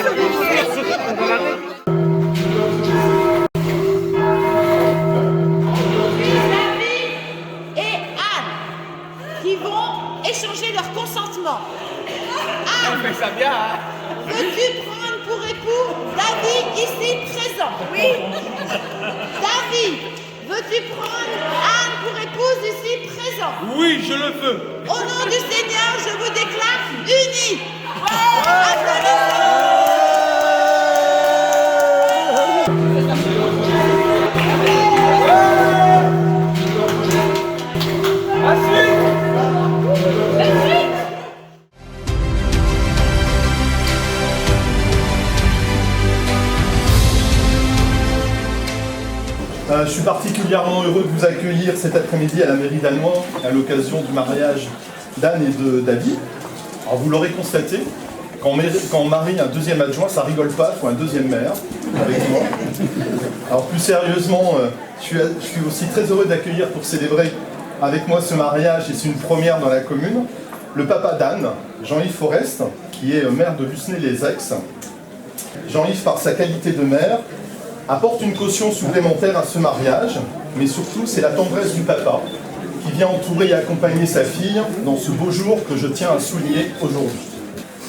Qui vont échanger leur consentement. Anne, on fait ça bien, hein? Veux-tu prendre pour époux David ici présent? Oui. David, veux-tu prendre Anne pour épouse ici présent? Oui, je le veux. Au nom du Seigneur, je vous déclare unis. Applaudissons. Je suis particulièrement heureux de vous accueillir cet après-midi à la mairie d'Anouan à l'occasion du mariage d'Anne et de David. Alors vous l'aurez constaté, quand on marie un deuxième adjoint, ça rigole pas, il faut un deuxième maire avec moi. Alors plus sérieusement, je suis aussi très heureux d'accueillir pour célébrer avec moi ce mariage, et c'est une première dans la commune, le papa d'Anne, Jean-Yves Forest, qui est maire de Lucenay-les-Aix. Jean-Yves, par sa qualité de maire, apporte une caution supplémentaire à ce mariage, mais surtout c'est la tendresse du papa qui vient entourer et accompagner sa fille dans ce beau jour que je tiens à souligner aujourd'hui.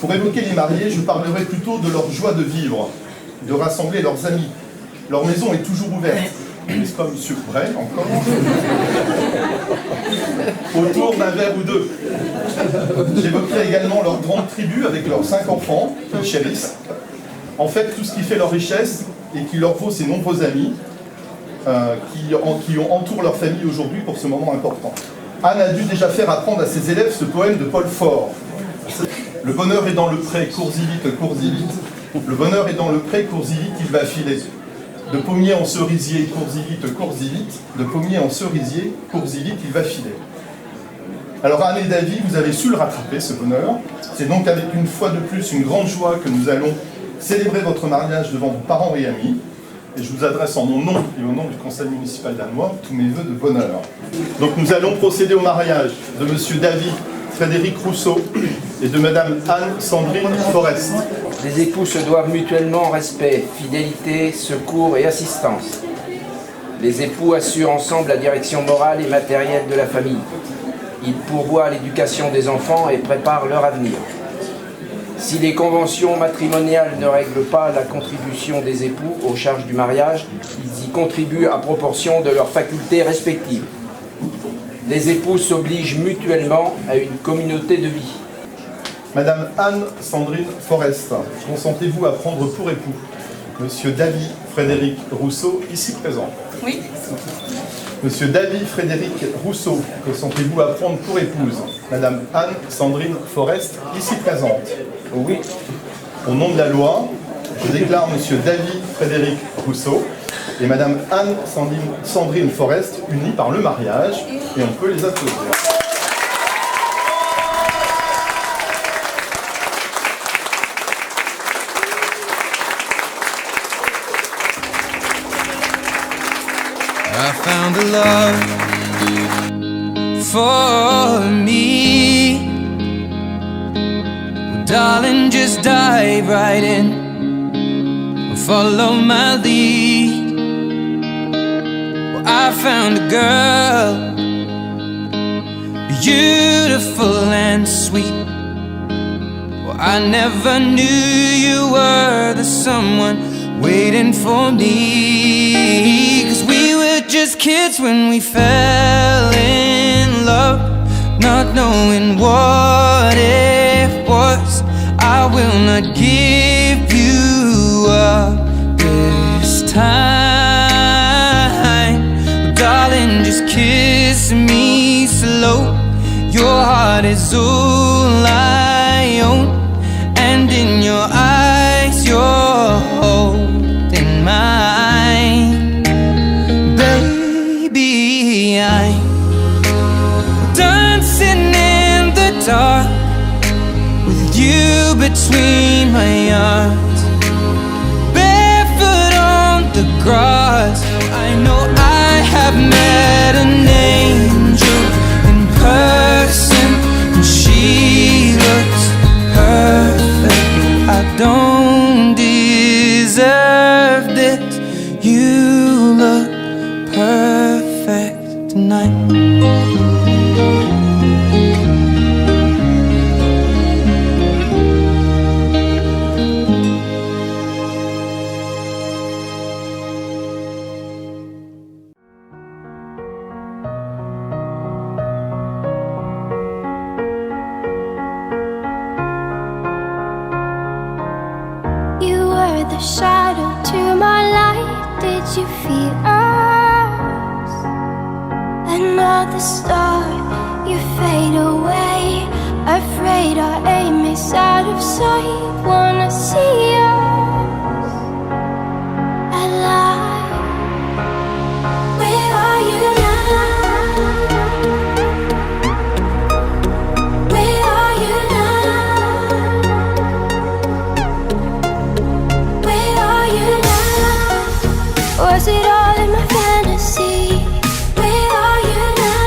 Pour évoquer les mariés, je parlerai plutôt de leur joie de vivre, de rassembler leurs amis. Leur maison est toujours ouverte, n'est-ce pas monsieur Bray, encore autour d'un verre ou deux. J'évoquerai également leur grande tribu avec leurs 5 enfants qu'ils chérissent. En fait, tout ce qui fait leur richesse et qui leur vaut ces nombreux amis qui entourent leur famille aujourd'hui pour ce moment important. Anne a dû déjà faire apprendre à ses élèves ce poème de Paul Fort. Le bonheur est dans le pré, cours-y vite, cours-y vite. Le bonheur est dans le pré, cours-y vite, il va filer. De pommier en cerisier, cours-y vite, cours-y vite. De pommier en cerisier, cours-y vite, il va filer. Alors Anne et David, vous avez su le rattraper, ce bonheur. C'est donc avec une fois de plus une grande joie que nous allons célébrer votre mariage devant vos parents et amis. Et je vous adresse en mon nom et au nom du conseil municipal d'Anouan tous mes vœux de bonheur. Donc nous allons procéder au mariage de monsieur David Frédéric Rousseau et de madame Anne Sandrine Forest. Les époux se doivent mutuellement respect, fidélité, secours et assistance. Les époux assurent ensemble la direction morale et matérielle de la famille. Ils pourvoient à l'éducation des enfants et préparent leur avenir. Si les conventions matrimoniales ne règlent pas la contribution des époux aux charges du mariage, ils y contribuent à proportion de leurs facultés respectives. Les époux s'obligent mutuellement à une communauté de vie. Madame Anne Sandrine Forest, consentez-vous à prendre pour époux monsieur David Frédéric Rousseau, ici présent? Oui. Monsieur David Frédéric Rousseau, consentez-vous à prendre pour épouse madame Anne Sandrine Forest, ici présente? Oui. Au nom de la loi, je déclare monsieur David Frédéric Rousseau et madame Anne Sandrine Forest unis par le mariage, et on peut les applaudir. I found a love for me. Well, darling, just dive right in, follow my lead. Well, I found a girl, beautiful and sweet. Well, I never knew you were the someone waiting for me. 'Cause we were just kids when we fell in love, not knowing what it was. I will not give you up this time. Darling, just kiss me slow. Your heart is all I own, and in your eyes you're holding mine. Baby, I'm dancing in the dark with you between my arms, barefoot on the grass. I know I have met an angel in person, and she looks perfect. I don't shadow to my light. Did you feel us? Another star, you fade away. Afraid our aim is out of sight. Wanna see us alive. Where are you now? Where are you now? Where are you now? Was it all in my fantasy? Where are you now?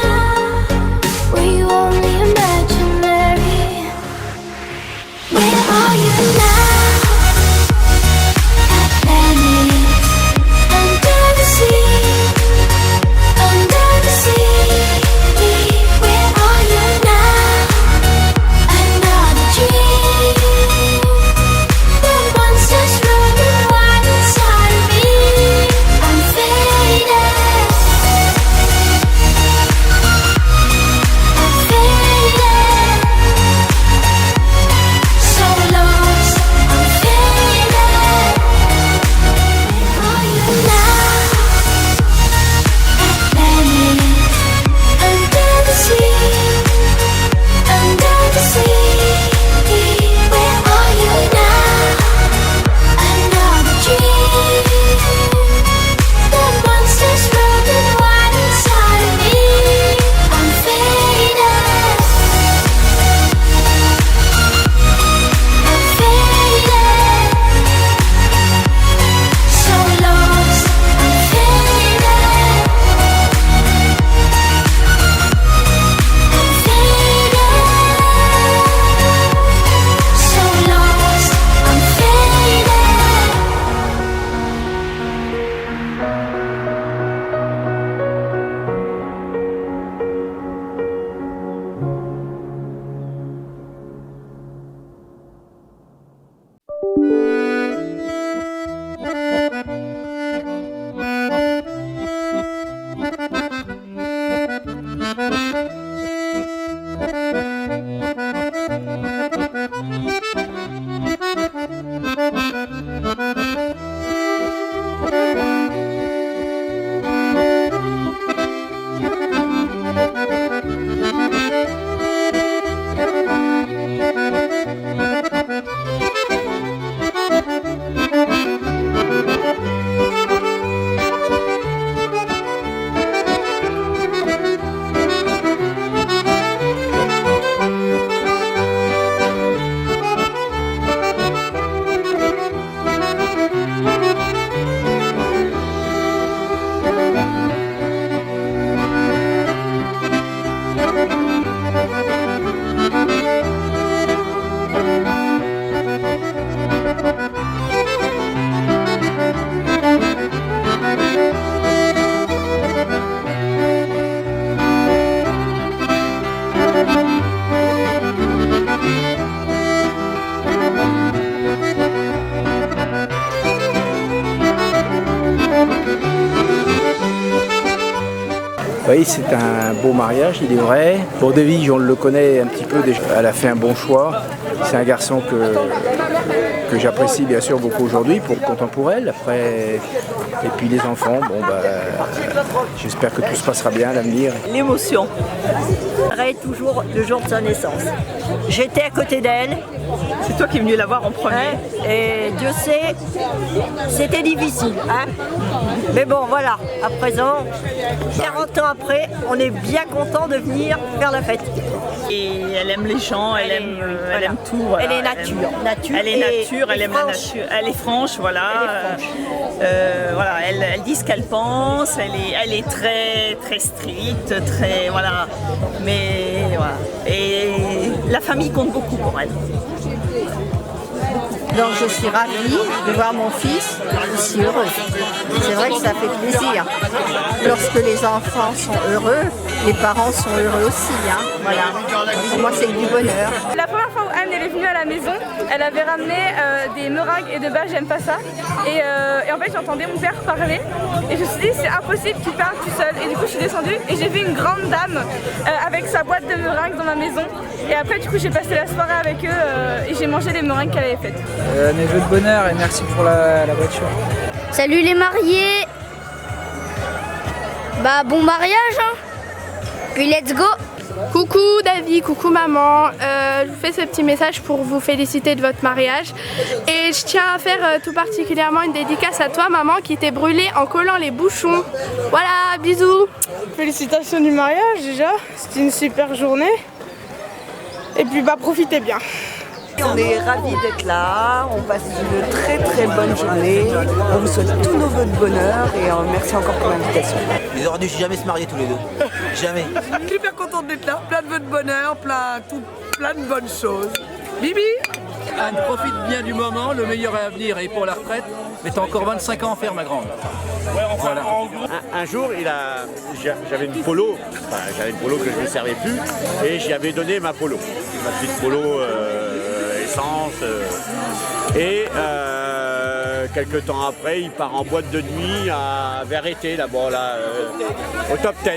Were you only imaginary? Where are you now? Atlantis, under the sea, under the sea. Where are you now? Another dream. The monsters running wild inside of me. I'm faded. I'm faded. So lost. I'm faded. Where are you now? Atlantis, under the sea, under the sea. Where are you now? Another dream. The monsters running wild inside of me. I'm faded. I'm faded. So lost. I'm faded. I'm faded. So lost. I'm faded. Oui, c'est un beau mariage, il est vrai. Pour Devige, on le connaît un petit peu déjà. Elle a fait un bon choix. C'est un garçon que j'apprécie bien sûr beaucoup aujourd'hui, content pour elle. Après, et puis les enfants, bon j'espère que tout se passera bien à l'avenir. L'émotion. Arrête toujours le jour de sa naissance. J'étais à côté d'elle. C'est toi qui es venu la voir en premier. Et Dieu sait, c'était difficile. Hein, mais bon, voilà, à présent, 40 ans après, on est bien content de venir faire la fête. Et elle aime les gens, elle aime tout. Voilà. Elle est nature. Elle est nature, elle aime la nature. Elle est franche, voilà. Voilà, elle dit ce qu'elle pense, elle est très, très stricte, très, voilà. Mais voilà. Et la famille compte beaucoup pour elle. Donc je suis ravie de voir mon fils aussi heureux. C'est vrai que ça fait plaisir. Lorsque les enfants sont heureux, les parents sont heureux aussi. Hein. Voilà. Pour moi, c'est du bonheur. La première fois où Anne elle est venue à la maison, elle avait ramené des meringues et de bas, j'aime pas ça. Et en fait j'entendais mon père parler et je me suis dit c'est impossible qu'il parle tout seul. Et du coup je suis descendue et j'ai vu une grande dame avec sa boîte de meringues dans ma maison. Et après du coup j'ai passé la soirée avec eux et j'ai mangé les meringues qu'elle avait faites. Mes vœux de bonheur et merci pour la voiture. Salut les mariés. Bah bon mariage hein. Puis let's go. Coucou David, coucou maman, je vous fais ce petit message pour vous féliciter de votre mariage et je tiens à faire tout particulièrement une dédicace à toi maman qui t'est brûlée en collant les bouchons. Voilà, bisous. Félicitations du mariage déjà, c'était une super journée et puis bah profitez bien. On est ravis d'être là, on passe une très très bonne journée, on vous souhaite tous nos vœux de bonheur et merci encore pour l'invitation. Ils auraient dû jamais se marier tous les deux, jamais. Je suis super contente d'être là, plein de vœux de bonheur, plein de bonnes choses. Bibi Anne, profite bien du moment, le meilleur est à venir et pour la retraite, mais t'as encore 25 ans à faire ma grande. Voilà. Un jour, j'avais une polo, que je ne servais plus et j'y avais donné ma polo, ma petite polo essence. Et quelques temps après, il part en boîte de nuit vers été, là-bas, au top 10.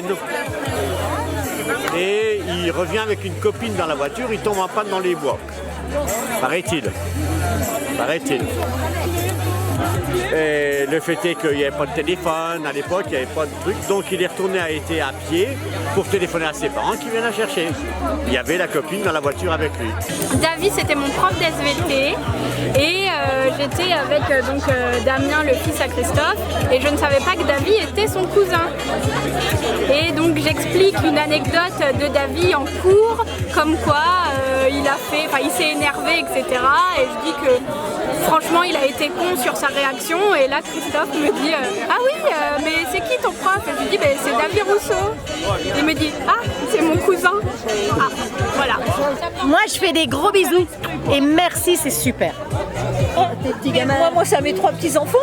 Et il revient avec une copine dans la voiture, il tombe en panne dans les bois. Paraît-il. Et le fait est qu'il n'y avait pas de téléphone à l'époque, il n'y avait pas de truc, donc il est retourné à pied pour téléphoner à ses parents qui viennent la chercher. Il y avait la copine dans la voiture avec lui. David c'était mon prof d'SVT et j'étais avec Damien le fils à Christophe et je ne savais pas que David était son cousin. Et donc j'explique une anecdote de David en cours, comme quoi il s'est énervé, etc. Et je dis que franchement il a été con sur sa réaction et là Christophe me dit ah oui mais c'est qui ton prof? Et je lui dis c'est David Rousseau. Il me dit ah c'est mon cousin. Ah voilà. Moi je fais des gros bisous et merci, c'est super. Tes petits gamins. Moi c'est à mes 3 petits enfants,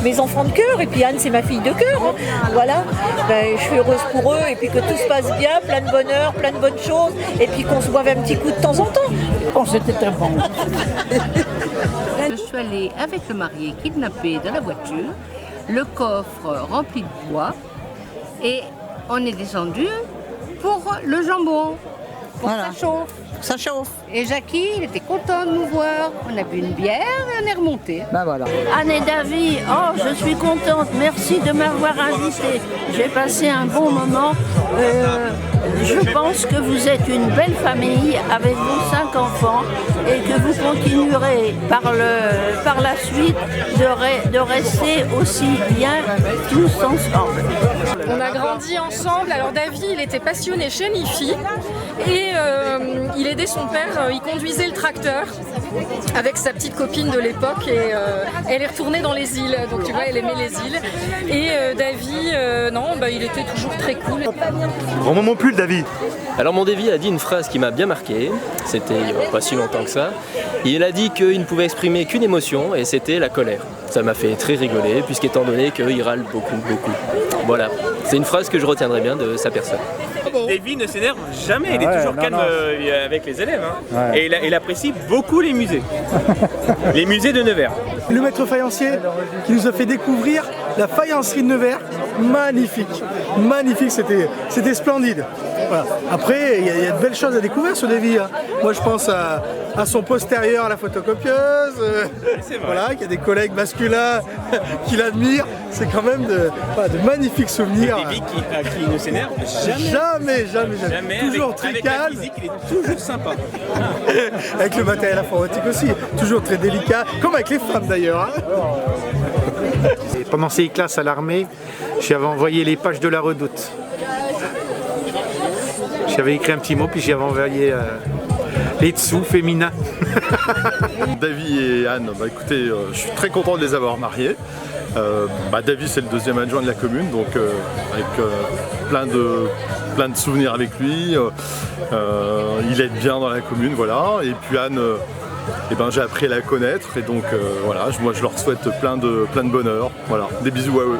mes enfants de cœur et puis Anne c'est ma fille de cœur. Voilà. Je suis heureuse pour eux et puis que tout se passe bien, plein de bonheur, plein de bonnes choses et puis qu'on se boive un petit coup de temps en temps. Oh c'était très bon. Je suis allée avec le marié kidnappé dans la voiture, le coffre rempli de bois et on est descendu pour le jambon. Voilà. Ça chauffe. Et Jackie, il était content de nous voir. On a bu une bière et on est remonté. Ben voilà. Anne et David, je suis contente. Merci de m'avoir invitée. J'ai passé un bon moment. Je pense que vous êtes une belle famille avec vos 5 enfants et que vous continuerez par la suite de rester aussi bien tous ensemble. On a grandi ensemble. Alors David, il était passionné chez Nifi et il aidait son père, il conduisait le tracteur avec sa petite copine de l'époque et elle est retournée dans les îles. Donc tu vois, elle aimait les îles. Et David, il était toujours très cool. Grand moment pull, David. Alors mon David a dit une phrase qui m'a bien marqué, c'était il n'y a pas si longtemps que ça. Il a dit qu'il ne pouvait exprimer qu'une émotion et c'était la colère. Ça m'a fait très rigoler puisqu'étant donné qu'il râle beaucoup. Voilà, c'est une phrase que je retiendrai bien de sa personne. David ne s'énerve jamais, il est toujours calme avec les élèves. Hein. Ouais. Et il apprécie beaucoup les musées. Les musées de Nevers. Le maître faïencier qui nous a fait découvrir la faïencerie de Nevers, magnifique, c'était splendide. Voilà. Après, il y a de belles choses à découvrir sur David. Hein. Moi, je pense à son postérieur à la photocopieuse, voilà, qu'il y a des collègues masculins qui l'admirent. C'est quand même de magnifiques souvenirs. David qui ne s'énerve jamais. Toujours très calme. Avec la physique, il est toujours sympa. Avec le matériel informatique aussi, toujours très délicat, comme avec les femmes d'ailleurs. Hein. Pendant ces classes à l'armée, j'avais envoyé les pages de la Redoute. J'avais écrit un petit mot, puis j'avais envoyé les dessous féminins. David et Anne, écoutez, je suis très content de les avoir mariés. David c'est le 2e adjoint de la commune, donc avec plein de souvenirs avec lui. Il aide bien dans la commune, voilà. Et puis Anne, j'ai appris à la connaître et donc moi je leur souhaite plein de bonheur. Voilà, des bisous à eux.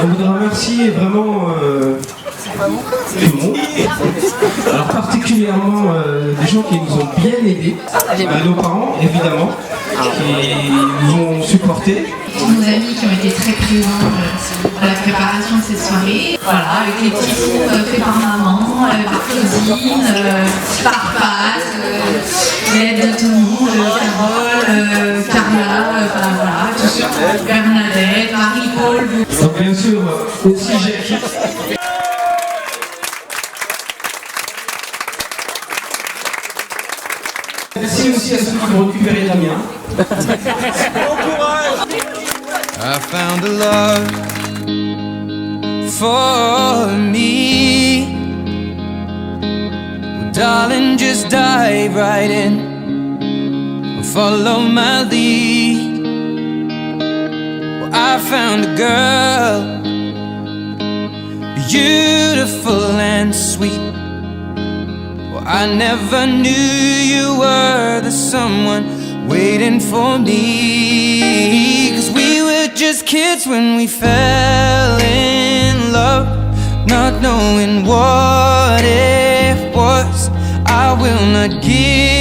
on voudrait remercier vraiment tout le monde. Alors particulièrement des gens qui nous ont bien aidés, nos parents évidemment, qui nous ont supportés. Nos amis qui ont été très présents à la préparation de cette soirée. Voilà, avec les petits fours faits par maman, par Claudine, par Pat, l'aide de tout le monde, Carole, Carla, voilà, tout ça, Bernadette, Marie-Paul. Donc bien sûr aussi Jackie. Merci aussi à ceux qui ont récupéré Damien. I found a love for me. Well, darling, just dive right in. Follow my lead. Well, I found a girl, beautiful and sweet. Well, I never knew you were the someone waiting for me. 'Cause we were just kids when we fell in love, not knowing what it was. I will not give